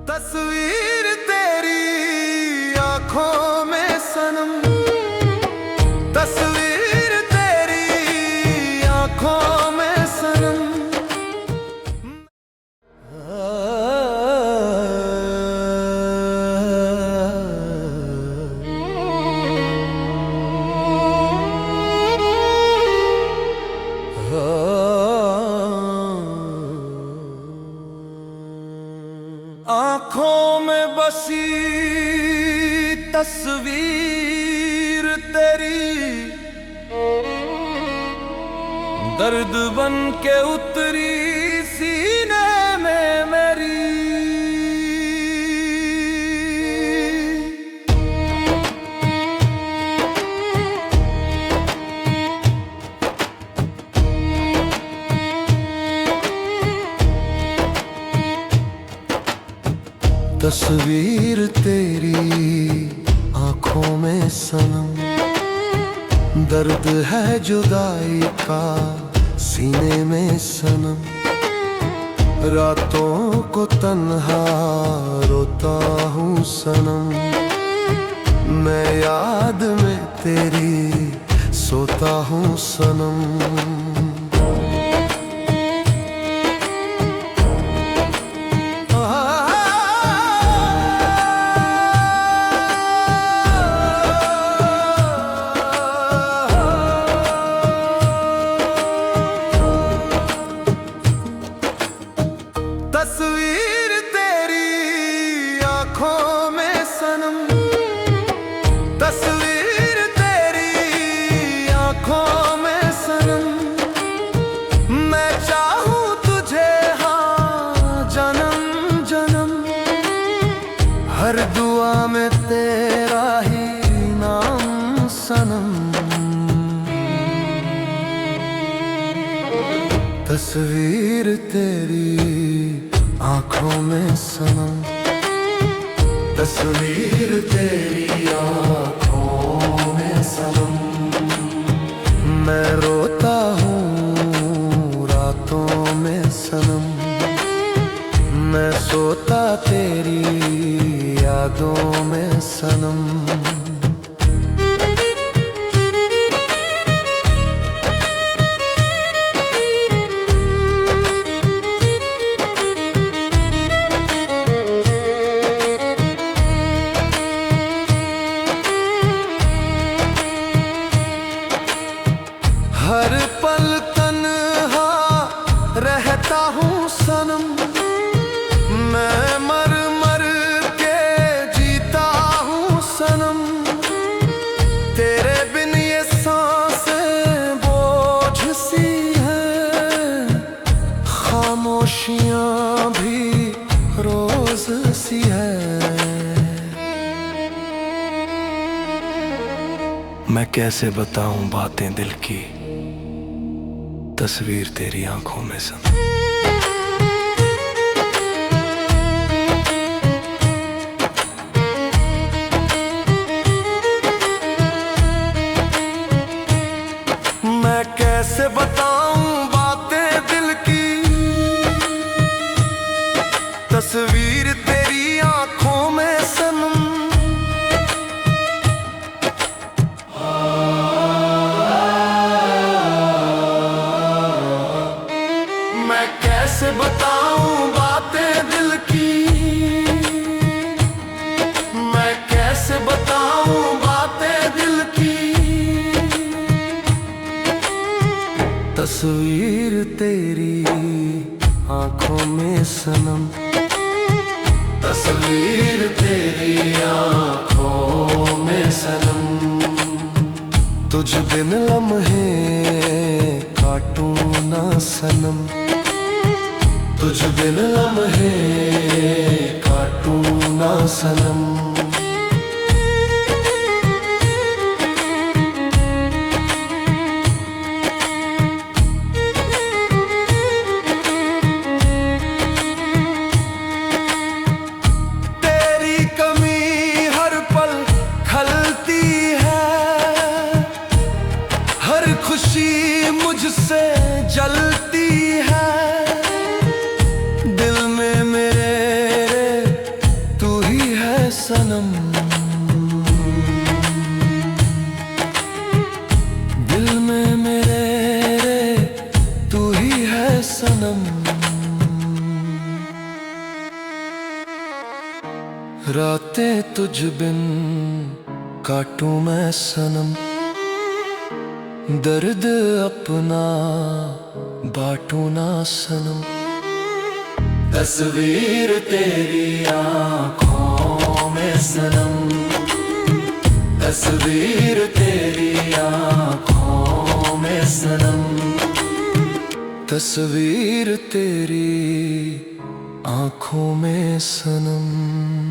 तस्वीर तेरी आंखों में सनम, तस्वीर तेरी आंखों में सनम। आँखों में बसी तस्वीर तेरी दर्द बन के उतरी सीने में मेरी। तस्वीर तेरी आंखों में सनम, दर्द है जुदाई का सीने में सनम। रातों को तन्हा रोता हूँ सनम, मैं याद में तेरी सोता हूँ सनम। तस्वीर तेरी आंखों में सनम, तस्वीर तेरी आंखों में सनम। मैं चाहूँ तुझे हाँ जन्म जन्म, हर दुआ में तेरा ही नाम सनम। तस्वीर तेरी आंखों में सनम, तस्वीर तेरी आंखों में सनम। मैं रोता हूँ रातों में सनम, मैं सोता तेरी यादों में सनम। हर पल तन्हा रहता हूँ सनम, मैं मर मर के जीता हूँ सनम। तेरे बिन ये सांसें बोझ सी हैं, खामोशियाँ भी रोज सी है। मैं कैसे बताऊं बातें दिल की, तस्वीर तेरी आंखों में सनम। मैं कैसे बताऊं बातें दिल की, तस्वीर तेरी आंखों में सनम। मैं कैसे बताऊं बातें दिल की, मैं कैसे बताऊं बातें दिल की। तस्वीर तेरी आंखों में सनम, तस्वीर तेरी आंखों में सनम। तुझ बिन लम्हे काटूं ना सनम, तुझ बिन लम्हे काटूं ना सनम। तेरी कमी हर पल खलती है, हर खुशी मुझसे जलती है। दिल में मेरे रातें तुझ बिन काटूं मैं सनम, दर्द अपना बांटूं ना सनम। तस्वीर तेरी आँखों में सनम, तस्वीर तेरी आँखों में सनम, तस्वीर तेरी आँखों में सनम।